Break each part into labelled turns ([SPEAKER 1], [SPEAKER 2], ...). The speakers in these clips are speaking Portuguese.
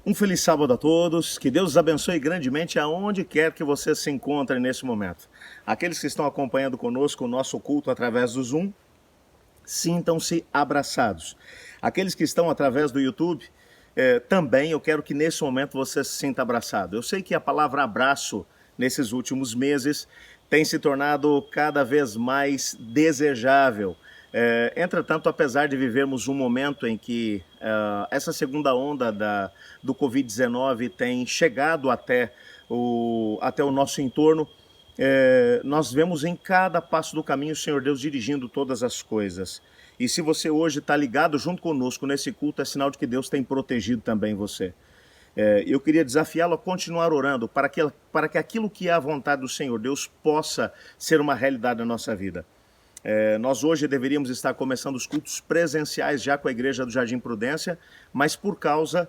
[SPEAKER 1] Um feliz sábado a todos, que Deus os abençoe grandemente aonde quer que você se encontre nesse momento. Aqueles que estão acompanhando conosco o nosso culto através do Zoom, sintam-se abraçados. Aqueles que estão através do YouTube, também eu quero que nesse momento você se sinta abraçado. Eu sei que a palavra abraço, nesses últimos meses, tem se tornado cada vez mais desejável. Entretanto, apesar de vivermos um momento em que essa segunda onda do Covid-19 tem chegado até o nosso entorno, nós vemos em cada passo do caminho o Senhor Deus dirigindo todas as coisas. E se você hoje está ligado junto conosco nesse culto, é sinal de que Deus tem protegido também você. Eu queria desafiá-lo a continuar orando para que aquilo que é a vontade do Senhor Deus possa ser uma realidade na nossa vida. Nós hoje deveríamos estar começando os cultos presenciais já com a Igreja do Jardim Prudência, mas por causa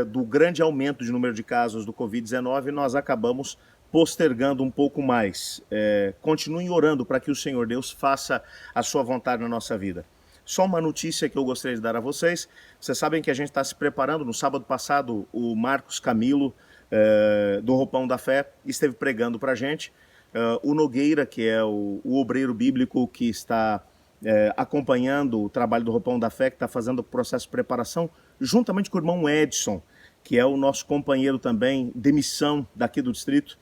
[SPEAKER 1] do grande aumento de número de casos do Covid-19, nós acabamos postergando um pouco mais. Continuem orando para que o Senhor Deus faça a sua vontade na nossa vida. Só uma notícia que eu gostaria de dar a vocês. Vocês sabem que a gente está se preparando. No sábado passado, o Marcos Camilo, do Roupão da Fé, esteve pregando para a gente. O Nogueira, que é o obreiro bíblico que está acompanhando o trabalho do Roupão da Fé, que está fazendo o processo de preparação, juntamente com o irmão Edson, que é o nosso companheiro também de missão daqui do distrito,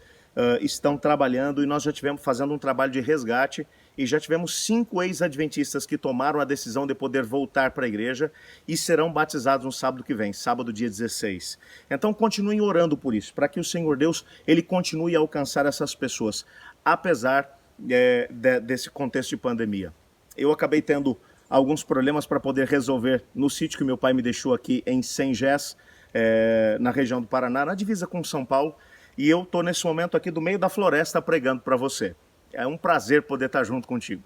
[SPEAKER 1] estão trabalhando e nós já tivemos fazendo um trabalho de resgate e já tivemos 5 ex-adventistas que tomaram a decisão de poder voltar para a igreja e serão batizados no sábado que vem, sábado dia 16. Então continuem orando por isso, para que o Senhor Deus ele continue a alcançar essas pessoas, apesar desse contexto de pandemia. Eu acabei tendo alguns problemas para poder resolver no sítio que meu pai me deixou aqui em Sengés, na região do Paraná, na divisa com São Paulo, e eu estou nesse momento aqui do meio da floresta pregando para você. É um prazer poder estar junto contigo.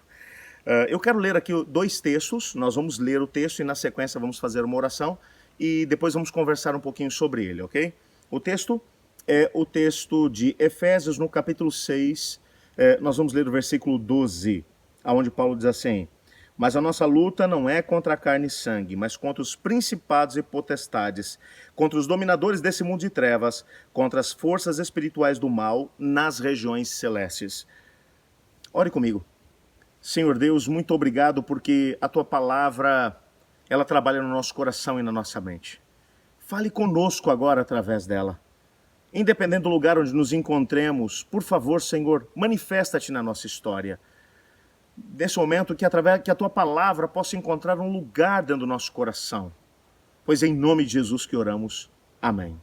[SPEAKER 1] Eu quero ler aqui 2 textos, nós vamos ler o texto e na sequência vamos fazer uma oração e depois vamos conversar um pouquinho sobre ele, ok? O texto é o texto de Efésios no capítulo 6, nós vamos ler o versículo 12, onde Paulo diz assim: mas a nossa luta não é contra a carne e sangue, mas contra os principados e potestades, contra os dominadores desse mundo de trevas, contra as forças espirituais do mal nas regiões celestes. Ore comigo. Senhor Deus, muito obrigado porque a Tua palavra, ela trabalha no nosso coração e na nossa mente. Fale conosco agora através dela. Independente do lugar onde nos encontremos, por favor, Senhor, manifesta-te na nossa história. Nesse momento, que a Tua palavra possa encontrar um lugar dentro do nosso coração. Pois é em nome de Jesus que oramos. Amém.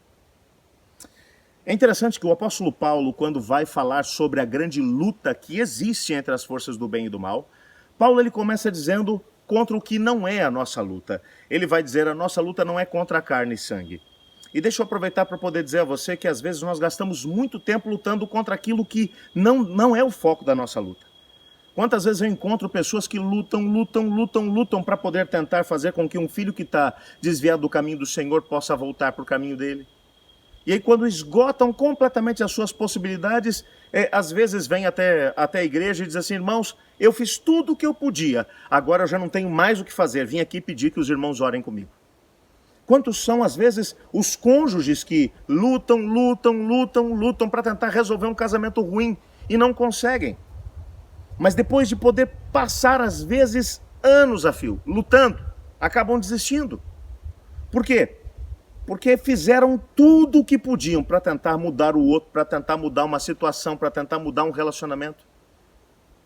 [SPEAKER 1] É interessante que o apóstolo Paulo, quando vai falar sobre a grande luta que existe entre as forças do bem e do mal, Paulo ele começa dizendo contra o que não é a nossa luta. Ele vai dizer a nossa luta não é contra a carne e sangue. E deixa eu aproveitar para poder dizer a você que às vezes nós gastamos muito tempo lutando contra aquilo que não é o foco da nossa luta. Quantas vezes eu encontro pessoas que lutam para poder tentar fazer com que um filho que está desviado do caminho do Senhor possa voltar para o caminho dele. E aí quando esgotam completamente as suas possibilidades, às vezes vem até a igreja e diz assim: irmãos, eu fiz tudo o que eu podia, agora eu já não tenho mais o que fazer, vim aqui pedir que os irmãos orem comigo. Quantos são, às vezes, os cônjuges que lutam para tentar resolver um casamento ruim e não conseguem? Mas depois de poder passar, às vezes, anos a fio, lutando, acabam desistindo. Por quê? Porque fizeram tudo o que podiam para tentar mudar o outro, para tentar mudar uma situação, para tentar mudar um relacionamento.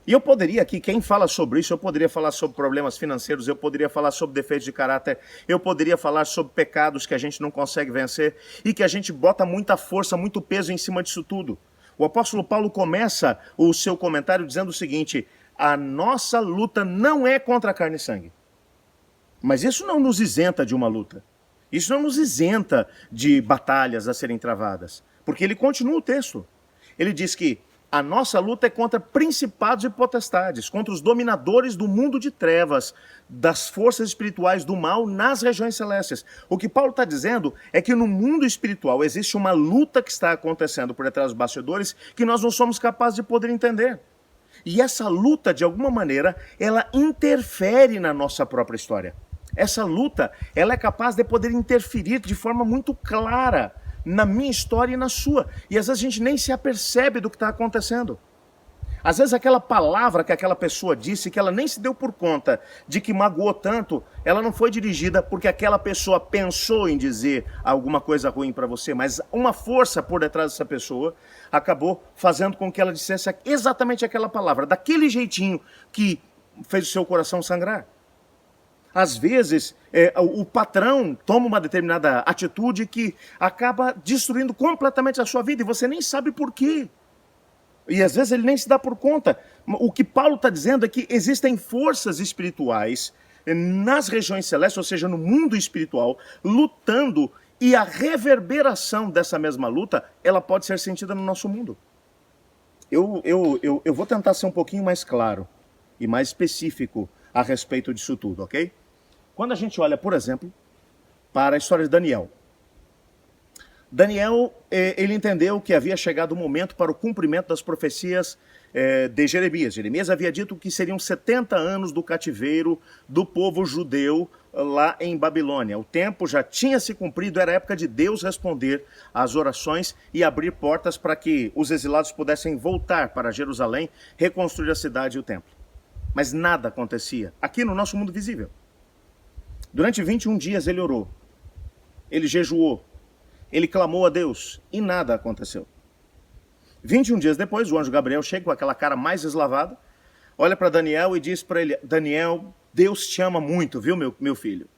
[SPEAKER 1] E eu poderia aqui, quem fala sobre isso, eu poderia falar sobre problemas financeiros, eu poderia falar sobre defeitos de caráter, eu poderia falar sobre pecados que a gente não consegue vencer e que a gente bota muita força, muito peso em cima disso tudo. O apóstolo Paulo começa o seu comentário dizendo o seguinte: a nossa luta não é contra a carne e sangue. Mas isso não nos isenta de uma luta. Isso não nos isenta de batalhas a serem travadas. Porque ele continua o texto. Ele diz que a nossa luta é contra principados e potestades, contra os dominadores do mundo de trevas, das forças espirituais do mal nas regiões celestes. O que Paulo está dizendo é que no mundo espiritual existe uma luta que está acontecendo por detrás dos bastidores que nós não somos capazes de poder entender. E essa luta, de alguma maneira, ela interfere na nossa própria história. Essa luta, ela é capaz de poder interferir de forma muito clara na minha história e na sua. E às vezes a gente nem se apercebe do que está acontecendo. Às vezes aquela palavra que aquela pessoa disse, que ela nem se deu por conta de que magoou tanto, ela não foi dirigida porque aquela pessoa pensou em dizer alguma coisa ruim para você, mas uma força por detrás dessa pessoa acabou fazendo com que ela dissesse exatamente aquela palavra, daquele jeitinho que fez o seu coração sangrar. Às vezes, o patrão toma uma determinada atitude que acaba destruindo completamente a sua vida e você nem sabe por quê. E às vezes ele nem se dá por conta. O que Paulo está dizendo é que existem forças espirituais nas regiões celestes, ou seja, no mundo espiritual, lutando, e a reverberação dessa mesma luta, ela pode ser sentida no nosso mundo. Eu vou tentar ser um pouquinho mais claro e mais específico a respeito disso tudo, ok? Quando a gente olha, por exemplo, para a história de Daniel. Daniel, ele entendeu que havia chegado o momento para o cumprimento das profecias de Jeremias. Jeremias havia dito que seriam 70 anos do cativeiro do povo judeu lá em Babilônia. O tempo já tinha se cumprido, era a época de Deus responder às orações e abrir portas para que os exilados pudessem voltar para Jerusalém, reconstruir a cidade e o templo. Mas nada acontecia aqui no nosso mundo visível. Durante 21 dias ele orou, ele jejuou, ele clamou a Deus e nada aconteceu. 21 dias depois, o anjo Gabriel chega com aquela cara mais eslavada, olha para Daniel e diz para ele: Daniel, Deus te ama muito, viu, meu filho?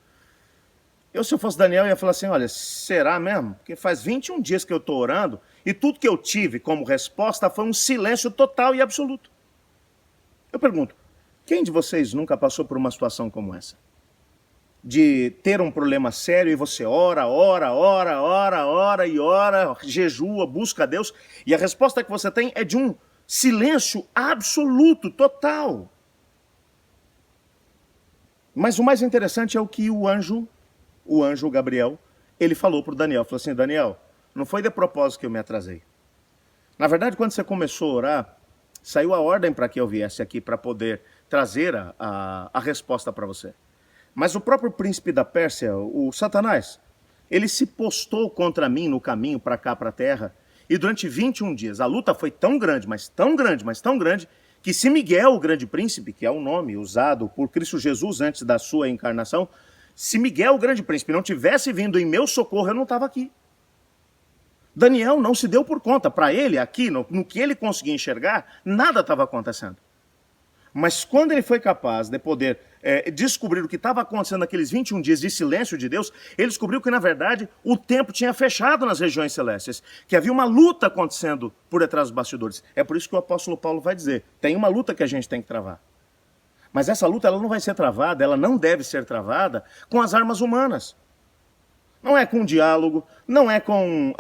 [SPEAKER 1] Se eu fosse Daniel, ia falar assim: olha, será mesmo? Porque faz 21 dias que eu estou orando e tudo que eu tive como resposta foi um silêncio total e absoluto. Eu pergunto, quem de vocês nunca passou por uma situação como essa? De ter um problema sério e você ora, jejua, busca a Deus, e a resposta que você tem é de um silêncio absoluto, total. Mas o mais interessante é o que o anjo Gabriel, ele falou para o Daniel, falou assim: Daniel, não foi de propósito que eu me atrasei. Na verdade, quando você começou a orar, saiu a ordem para que eu viesse aqui para poder trazer a resposta para você. Mas o próprio príncipe da Pérsia, o Satanás, ele se postou contra mim no caminho para cá, para a terra, e durante 21 dias a luta foi tão grande, mas tão grande, que se Miguel, o grande príncipe, que é o nome usado por Cristo Jesus antes da sua encarnação, se Miguel, o grande príncipe, não tivesse vindo em meu socorro, eu não estava aqui. Daniel não se deu por conta. Para ele, aqui, no que ele conseguia enxergar, nada estava acontecendo. Mas quando ele foi capaz de poder descobrir o que estava acontecendo naqueles 21 dias de silêncio de Deus, ele descobriu que, na verdade, o tempo tinha fechado nas regiões celestes, que havia uma luta acontecendo por detrás dos bastidores. É por isso que o apóstolo Paulo vai dizer, tem uma luta que a gente tem que travar. Mas essa luta ela não vai ser travada, ela não deve ser travada com as armas humanas. Não é com diálogo, não é com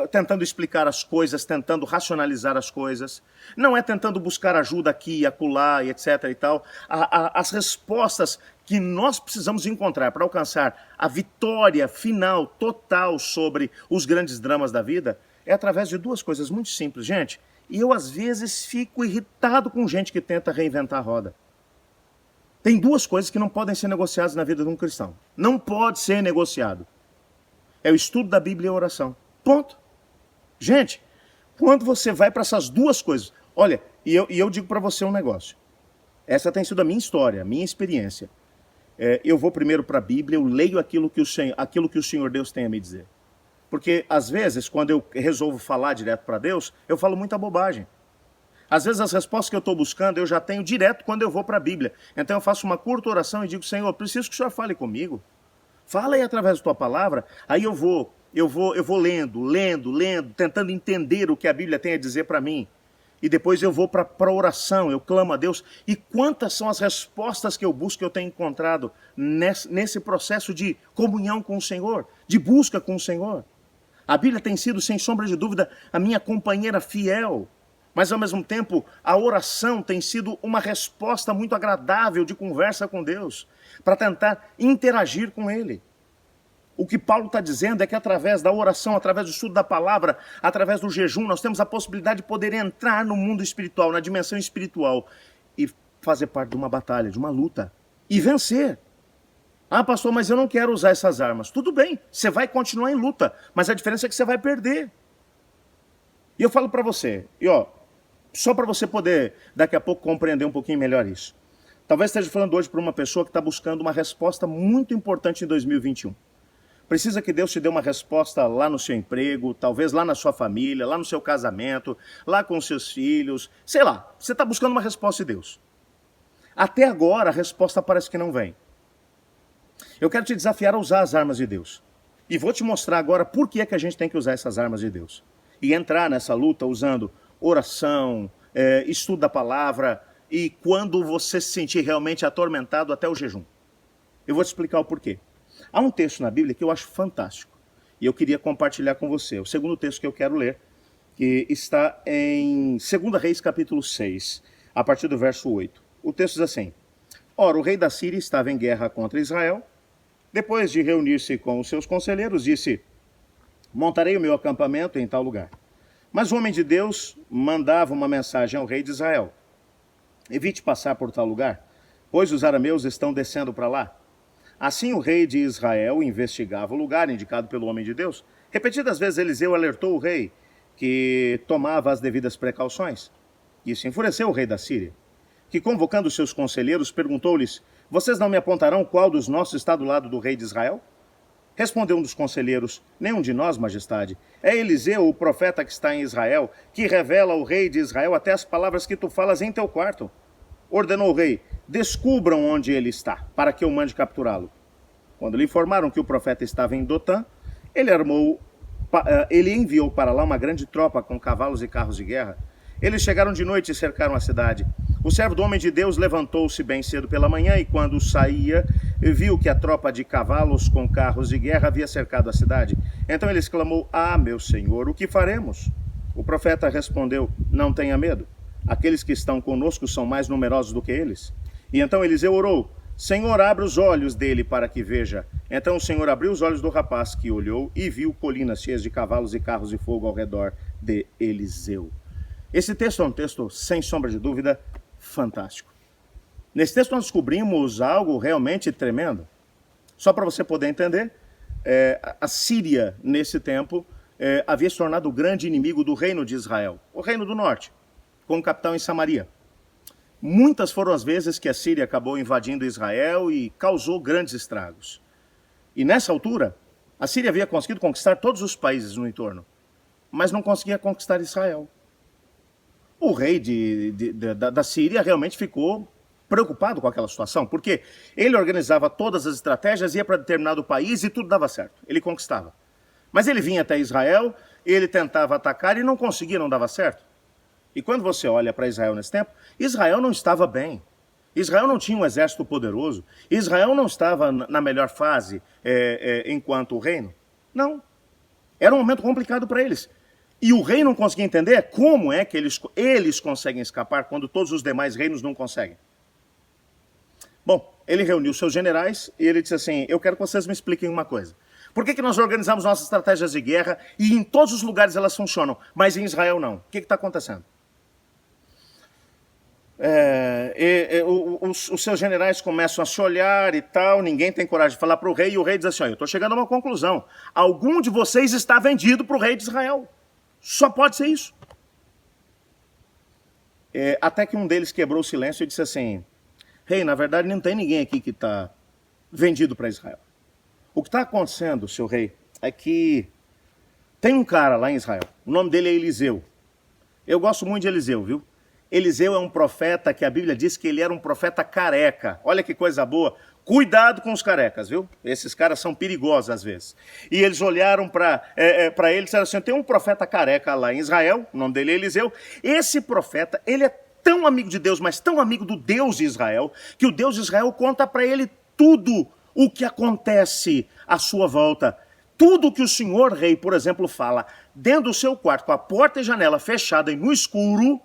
[SPEAKER 1] tentando explicar as coisas, tentando racionalizar as coisas, não é tentando buscar ajuda aqui e acolá e etc. e tal. As respostas que nós precisamos encontrar para alcançar a vitória final, total sobre os grandes dramas da vida é através de duas coisas muito simples, gente. E eu às vezes fico irritado com gente que tenta reinventar a roda. Tem duas coisas que não podem ser negociadas na vida de um cristão. Não pode ser negociado. É o estudo da Bíblia e a oração. Ponto. Gente, quando você vai para essas duas coisas... Olha, e eu digo para você um negócio. Essa tem sido a minha história, a minha experiência. Eu vou primeiro para a Bíblia, eu leio aquilo que o Senhor Deus tem a me dizer. Porque, às vezes, quando eu resolvo falar direto para Deus, eu falo muita bobagem. Às vezes as respostas que eu estou buscando eu já tenho direto quando eu vou para a Bíblia. Então eu faço uma curta oração e digo: Senhor, preciso que o Senhor fale comigo. Fala aí através da tua palavra. Aí eu vou lendo, tentando entender o que a Bíblia tem a dizer para mim. E depois eu vou para a oração, eu clamo a Deus. E quantas são as respostas que eu busco, que eu tenho encontrado nesse processo de comunhão com o Senhor, de busca com o Senhor. A Bíblia tem sido, sem sombra de dúvida, a minha companheira fiel. Mas, ao mesmo tempo, a oração tem sido uma resposta muito agradável de conversa com Deus, para tentar interagir com Ele. O que Paulo está dizendo é que através da oração, através do estudo da palavra, através do jejum, nós temos a possibilidade de poder entrar no mundo espiritual, na dimensão espiritual, e fazer parte de uma batalha, de uma luta. e vencer. Ah, pastor, mas eu não quero usar essas armas. Tudo bem, você vai continuar em luta, mas a diferença é que você vai perder. E eu falo para você, só para você poder daqui a pouco compreender um pouquinho melhor isso. Talvez esteja falando hoje para uma pessoa que está buscando uma resposta muito importante em 2021. Precisa que Deus te dê uma resposta lá no seu emprego, talvez lá na sua família, lá no seu casamento, lá com os seus filhos, sei lá, você está buscando uma resposta de Deus. Até agora a resposta parece que não vem. Eu quero te desafiar a usar as armas de Deus. E vou te mostrar agora por que é que a gente tem que usar essas armas de Deus. E entrar nessa luta usando oração, estudo da palavra e quando você se sentir realmente atormentado até o jejum. Eu vou te explicar o porquê. Há um texto na Bíblia que eu acho fantástico. E eu queria compartilhar com você. O segundo texto que eu quero ler, que está em 2 Reis capítulo 6, a partir do verso 8. O texto diz assim: Ora, o rei da Síria estava em guerra contra Israel. Depois de reunir-se com os seus conselheiros, disse: montarei o meu acampamento em tal lugar. Mas o homem de Deus mandava uma mensagem ao rei de Israel: evite passar por tal lugar, pois os arameus estão descendo para lá. Assim o rei de Israel investigava o lugar indicado pelo homem de Deus. Repetidas vezes Eliseu alertou o rei que tomava as devidas precauções. Isso enfureceu o rei da Síria, que, convocando seus conselheiros, perguntou-lhes: vocês não me apontarão qual dos nossos está do lado do rei de Israel? Respondeu um dos conselheiros: nenhum de nós, majestade. É Eliseu, o profeta que está em Israel, que revela ao rei de Israel até as palavras que tu falas em teu quarto. Ordenou o rei: descubram onde ele está, para que eu mande capturá-lo. Quando lhe informaram que o profeta estava em Dotã, ele enviou para lá uma grande tropa com cavalos e carros de guerra. Eles chegaram de noite e cercaram a cidade. O servo do homem de Deus levantou-se bem cedo pela manhã e, quando saía, viu que a tropa de cavalos com carros de guerra havia cercado a cidade. Então ele exclamou: ah, meu senhor, o que faremos? O profeta respondeu: não tenha medo. Aqueles que estão conosco são mais numerosos do que eles. E então Eliseu orou: Senhor, abre os olhos dele para que veja. Então o Senhor abriu os olhos do rapaz, que olhou e viu colinas cheias de cavalos e carros de fogo ao redor de Eliseu. Esse texto é um texto, sem sombra de dúvida, fantástico. Nesse texto nós descobrimos algo realmente tremendo. Só para você poder entender, a Síria, nesse tempo, havia se tornado o grande inimigo do reino de Israel, o reino do norte, com o capital em Samaria. Muitas foram as vezes que a Síria acabou invadindo Israel e causou grandes estragos. E nessa altura, a Síria havia conseguido conquistar todos os países no entorno, mas não conseguia conquistar Israel. O rei da Síria realmente ficou preocupado com aquela situação, porque ele organizava todas as estratégias, ia para determinado país e tudo dava certo, ele conquistava. Mas ele vinha até Israel, ele tentava atacar e não conseguia, não dava certo. E quando você olha para Israel nesse tempo, Israel não estava bem. Israel não tinha um exército poderoso. Israel não estava na melhor fase enquanto reino. Não. Era um momento complicado para eles. E o rei não conseguia entender como é que eles conseguem escapar quando todos os demais reinos não conseguem. Bom, ele reuniu seus generais e ele disse assim: eu quero que vocês me expliquem uma coisa. Por que nós organizamos nossas estratégias de guerra e em todos os lugares elas funcionam, mas em Israel não? O que está acontecendo? Os seus generais começam a se olhar e tal, ninguém tem coragem de falar para o rei, e o rei diz assim: eu estou chegando a uma conclusão. Algum de vocês está vendido para o rei de Israel. Só pode ser isso. Até que um deles quebrou o silêncio e disse assim: rei, na verdade não tem ninguém aqui que está vendido para Israel. O que está acontecendo, seu rei, é que tem um cara lá em Israel, o nome dele é Eliseu. Eu gosto muito de Eliseu, viu? Eliseu é um profeta que a Bíblia diz que ele era um profeta careca. Olha que coisa boa. Cuidado com os carecas, viu? Esses caras são perigosos às vezes. E eles olharam para ele e disseram assim: tem um profeta careca lá em Israel, o nome dele é Eliseu. Esse profeta, ele é tão amigo de Deus, mas tão amigo do Deus de Israel, que o Deus de Israel conta para ele tudo o que acontece à sua volta. Tudo que o senhor rei, por exemplo, fala dentro do seu quarto, com a porta e janela fechada e no escuro,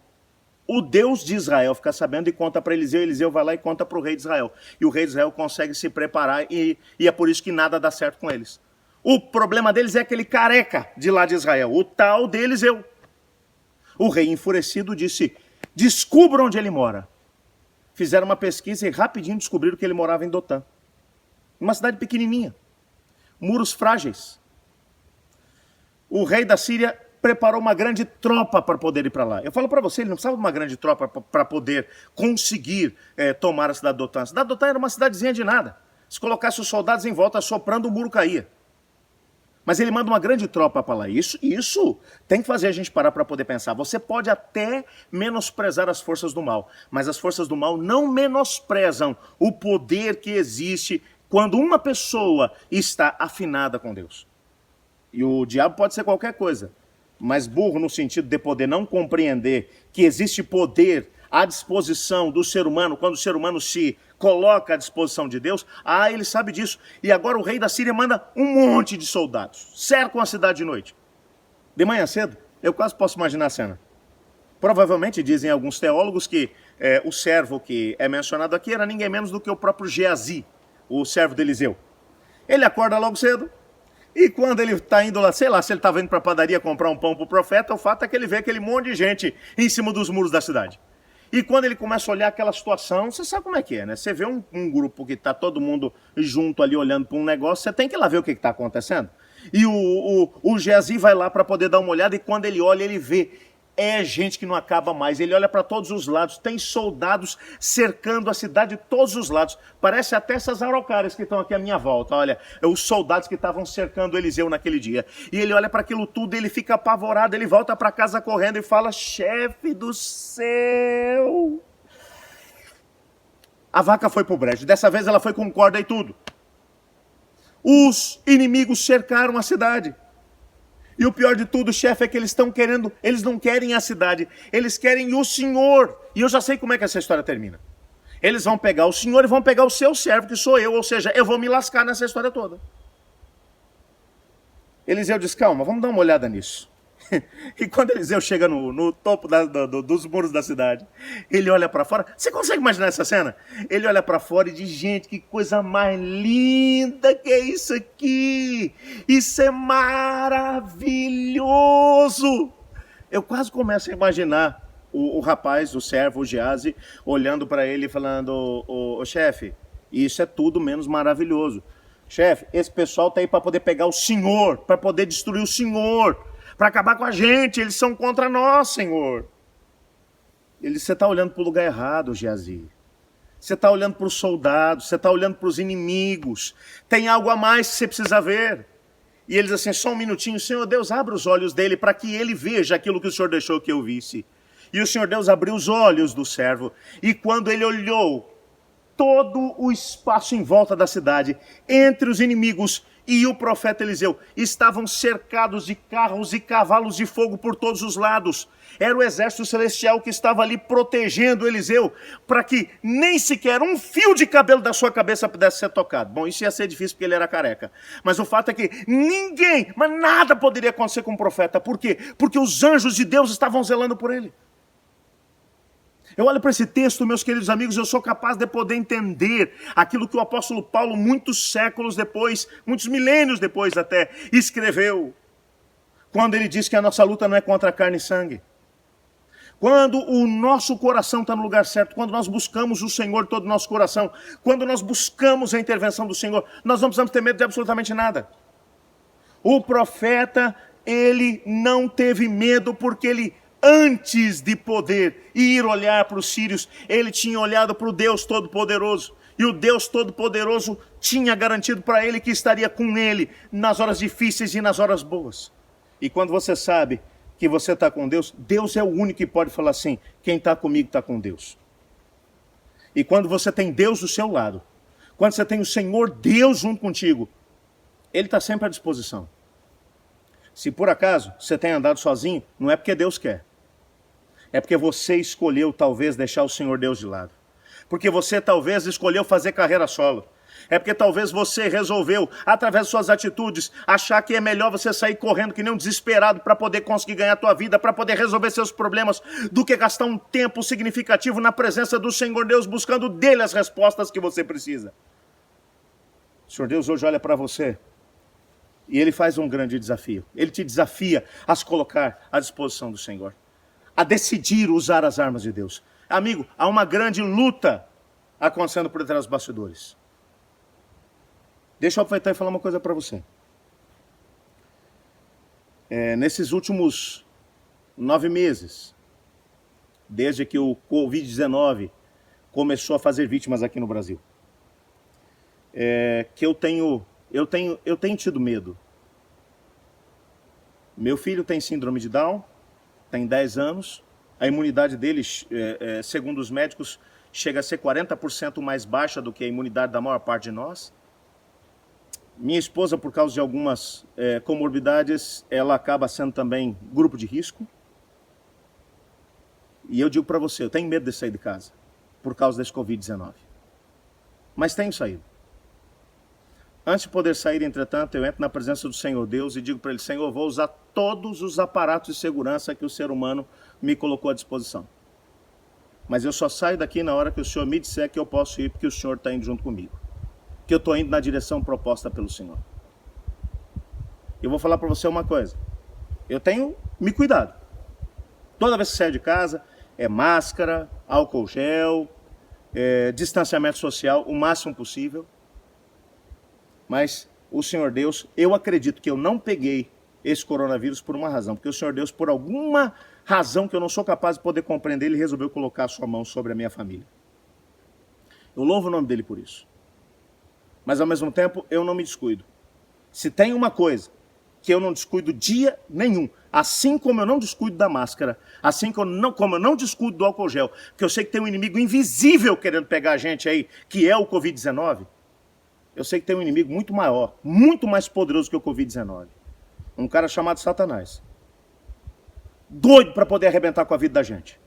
[SPEAKER 1] o Deus de Israel fica sabendo e conta para Eliseu. Eliseu vai lá e conta para o rei de Israel. E o rei de Israel consegue se preparar e é por isso que nada dá certo com eles. O problema deles é aquele careca de lá de Israel, o tal de Eliseu. O rei enfurecido disse: descubra onde ele mora. fizeram uma pesquisa e rapidinho descobriram que ele morava em Dotã. Uma cidade pequenininha, muros frágeis. O rei da Síria preparou uma grande tropa para poder ir para lá. Eu falo para você, ele não precisava de uma grande tropa para poder conseguir tomar a cidade de Dotã. A cidade de Dotã era uma cidadezinha de nada. Se colocasse os soldados em volta soprando, o muro caía. Mas ele manda uma grande tropa para lá. Isso tem que fazer a gente parar para poder pensar. Você pode até menosprezar as forças do mal, mas as forças do mal não menosprezam o poder que existe quando uma pessoa está afinada com Deus. E o diabo pode ser qualquer coisa, mas burro no sentido de poder não compreender que existe poder à disposição do ser humano, quando o ser humano se coloca à disposição de Deus, ele sabe disso. E agora o rei da Síria manda um monte de soldados, cercam a cidade de noite. De manhã cedo, eu quase posso imaginar a cena. Provavelmente dizem alguns teólogos que o servo que é mencionado aqui era ninguém menos do que o próprio Geazi, o servo de Eliseu. Ele acorda logo cedo, e quando ele está indo lá, sei lá, se ele estava indo para a padaria comprar um pão para o profeta, o fato é que ele vê aquele monte de gente em cima dos muros da cidade. E quando ele começa a olhar aquela situação, você sabe como é que é, né? Você vê um grupo que está todo mundo junto ali olhando para um negócio, você tem que ir lá ver o que está acontecendo. E o Geazi vai lá para poder dar uma olhada, e quando ele olha, ele vê, gente que não acaba mais. Ele olha para todos os lados, tem soldados cercando a cidade de todos os lados. Parece até essas araucárias que estão aqui à minha volta, olha, os soldados que estavam cercando Eliseu naquele dia. E ele olha para aquilo tudo, ele fica apavorado, ele volta para casa correndo e fala: chefe do céu, a vaca foi pro brejo, dessa vez ela foi com corda e tudo. Os inimigos cercaram a cidade. E o pior de tudo, chefe, é que eles não querem a cidade, eles querem o Senhor. E eu já sei como é que essa história termina. Eles vão pegar o Senhor e vão pegar o seu servo, que sou eu, ou seja, eu vou me lascar nessa história toda. Eliseu diz: calma, vamos dar uma olhada nisso. E quando Eliseu chega no topo dos muros da cidade, ele olha para fora. Você consegue imaginar essa cena? Ele olha para fora e diz: gente, que coisa mais linda que é isso aqui! Isso é maravilhoso! Eu quase começo a imaginar o rapaz, o servo, o Geazi, olhando para ele e falando: ô chefe, isso é tudo menos maravilhoso. Chefe, esse pessoal tá aí para poder pegar o Senhor, para poder destruir o Senhor, para acabar com a gente, eles são contra nós, Senhor. Você está olhando para o lugar errado, Geazi. Você está olhando para os soldados, você está olhando para os inimigos. Tem algo a mais que você precisa ver. E eles assim: só um minutinho, Senhor Deus, abre os olhos dele para que ele veja aquilo que o Senhor deixou que eu visse. E o Senhor Deus abriu os olhos do servo. E quando ele olhou todo o espaço em volta da cidade, entre os inimigos e o profeta Eliseu, estavam cercados de carros e cavalos de fogo por todos os lados. Era o exército celestial que estava ali protegendo Eliseu, para que nem sequer um fio de cabelo da sua cabeça pudesse ser tocado. Bom, isso ia ser difícil porque ele era careca. Mas o fato é que ninguém, mas nada poderia acontecer com o profeta. Por quê? Porque os anjos de Deus estavam zelando por ele. Eu olho para esse texto, meus queridos amigos, eu sou capaz de poder entender aquilo que o apóstolo Paulo, muitos séculos depois, muitos milênios depois até, escreveu. Quando ele diz que a nossa luta não é contra carne e sangue. Quando o nosso coração está no lugar certo, quando nós buscamos o Senhor de todo o nosso coração, quando nós buscamos a intervenção do Senhor, nós não precisamos ter medo de absolutamente nada. O profeta, ele não teve medo porque ele, antes de poder ir olhar para os sírios, ele tinha olhado para o Deus Todo-Poderoso. E o Deus Todo-Poderoso tinha garantido para ele que estaria com ele nas horas difíceis e nas horas boas. E quando você sabe que você está com Deus, Deus é o único que pode falar assim: quem está comigo está com Deus. E quando você tem Deus do seu lado, quando você tem o Senhor Deus junto contigo, Ele está sempre à disposição. Se por acaso você tem andado sozinho, não é porque Deus quer. É porque você escolheu talvez deixar o Senhor Deus de lado. Porque você talvez escolheu fazer carreira solo. É porque talvez você resolveu, através de suas atitudes, achar que é melhor você sair correndo que nem um desesperado para poder conseguir ganhar a tua vida, para poder resolver seus problemas, do que gastar um tempo significativo na presença do Senhor Deus, buscando dele as respostas que você precisa. O Senhor Deus hoje olha para você e ele faz um grande desafio. Ele te desafia a se colocar à disposição do Senhor, a decidir usar as armas de Deus. Amigo, há uma grande luta acontecendo por detrás dos bastidores. Deixa eu aproveitar e falar uma coisa para você. Nesses últimos 9 meses, desde que o Covid-19 começou a fazer vítimas aqui no Brasil, que eu tenho tido medo. Meu filho tem síndrome de Down, tem 10 anos, a imunidade dele, segundo os médicos, chega a ser 40% mais baixa do que a imunidade da maior parte de nós. Minha esposa, por causa de algumas comorbidades, ela acaba sendo também grupo de risco. E eu digo para você, eu tenho medo de sair de casa por causa desse Covid-19. Mas tenho saído. Antes de poder sair, entretanto, eu entro na presença do Senhor Deus e digo para Ele, Senhor, eu vou usar todos os aparatos de segurança que o ser humano me colocou à disposição. Mas eu só saio daqui na hora que o Senhor me disser que eu posso ir, porque o Senhor está indo junto comigo. Que eu estou indo na direção proposta pelo Senhor. Eu vou falar para você uma coisa. Eu tenho me cuidado. Toda vez que saio de casa, máscara, álcool gel, distanciamento social, o máximo possível. Mas o Senhor Deus, eu acredito que eu não peguei esse coronavírus por uma razão. Porque o Senhor Deus, por alguma razão que eu não sou capaz de poder compreender, Ele resolveu colocar a sua mão sobre a minha família. Eu louvo o nome dEle por isso. Mas ao mesmo tempo, eu não me descuido. Se tem uma coisa que eu não descuido dia nenhum, assim como eu não descuido da máscara, assim como eu não descuido do álcool gel, porque eu sei que tem um inimigo invisível querendo pegar a gente aí, que é o Covid-19, eu sei que tem um inimigo muito maior, muito mais poderoso que o Covid-19. Um cara chamado Satanás. Doido para poder arrebentar com a vida da gente.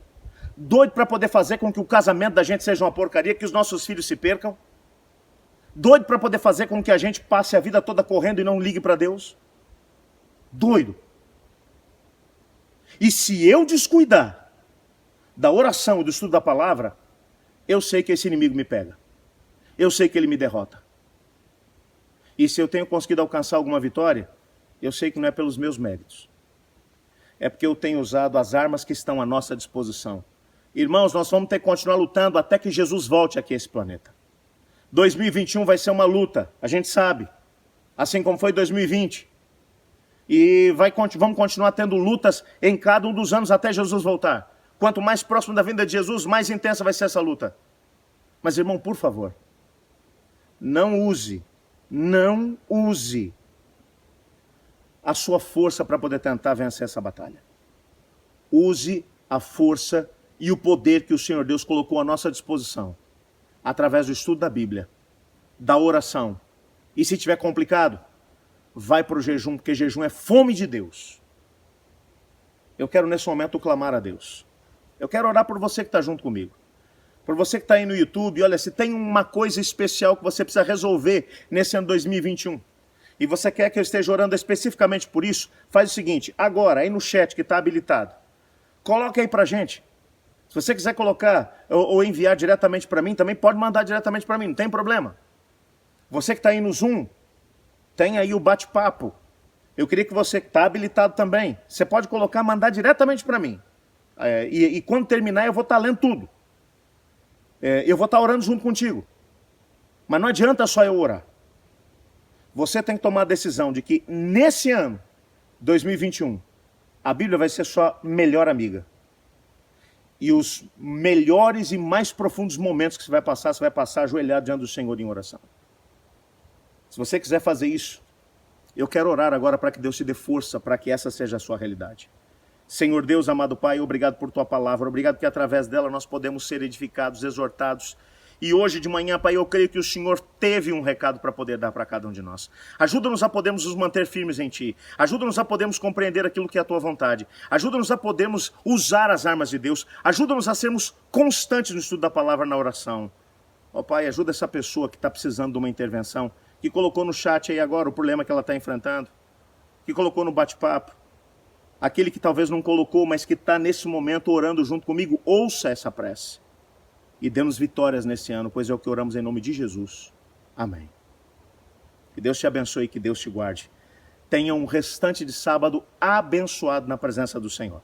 [SPEAKER 1] Doido para poder fazer com que o casamento da gente seja uma porcaria, que os nossos filhos se percam. Doido para poder fazer com que a gente passe a vida toda correndo e não ligue para Deus. Doido. E se eu descuidar da oração e do estudo da palavra, eu sei que esse inimigo me pega. Eu sei que ele me derrota. E se eu tenho conseguido alcançar alguma vitória, eu sei que não é pelos meus méritos. É porque eu tenho usado as armas que estão à nossa disposição. Irmãos, nós vamos ter que continuar lutando até que Jesus volte aqui a esse planeta. 2021 vai ser uma luta, a gente sabe. Assim como foi 2020. E vamos continuar tendo lutas em cada um dos anos até Jesus voltar. Quanto mais próximo da vinda de Jesus, mais intensa vai ser essa luta. Mas, irmão, por favor, não use a sua força para poder tentar vencer essa batalha. Use a força e o poder que o Senhor Deus colocou à nossa disposição, através do estudo da Bíblia, da oração. E se tiver complicado, vai para o jejum, porque jejum é fome de Deus. Eu quero nesse momento clamar a Deus. Eu quero orar por você que está junto comigo. Por você que está aí no YouTube, olha, se tem uma coisa especial que você precisa resolver nesse ano 2021, e você quer que eu esteja orando especificamente por isso, faz o seguinte, agora, aí no chat que está habilitado, coloca aí pra gente. Se você quiser colocar ou enviar diretamente para mim, também pode mandar diretamente para mim, não tem problema. Você que está aí no Zoom, tem aí o bate-papo. Eu queria que você que está habilitado também, você pode colocar, mandar diretamente para mim. E quando terminar eu vou estar lendo tudo. Eu vou estar orando junto contigo. Mas não adianta só eu orar. Você tem que tomar a decisão de que nesse ano, 2021, a Bíblia vai ser sua melhor amiga. E os melhores e mais profundos momentos que você vai passar ajoelhado diante do Senhor em oração. Se você quiser fazer isso, eu quero orar agora para que Deus te dê força para que essa seja a sua realidade. Senhor Deus, amado Pai, obrigado por tua palavra, obrigado que através dela nós podemos ser edificados, exortados. E hoje de manhã, Pai, eu creio que o Senhor teve um recado para poder dar para cada um de nós. Ajuda-nos a podermos nos manter firmes em Ti. Ajuda-nos a podermos compreender aquilo que é a Tua vontade. Ajuda-nos a podermos usar as armas de Deus. Ajuda-nos a sermos constantes no estudo da palavra, na oração. Ó Pai, ajuda essa pessoa que está precisando de uma intervenção, que colocou no chat aí agora o problema que ela está enfrentando, que colocou no bate-papo. Aquele que talvez não colocou, mas que está nesse momento orando junto comigo, ouça essa prece. E dê-nos vitórias nesse ano, pois é o que oramos em nome de Jesus. Amém. Que Deus te abençoe e que Deus te guarde. Tenha um restante de sábado abençoado na presença do Senhor.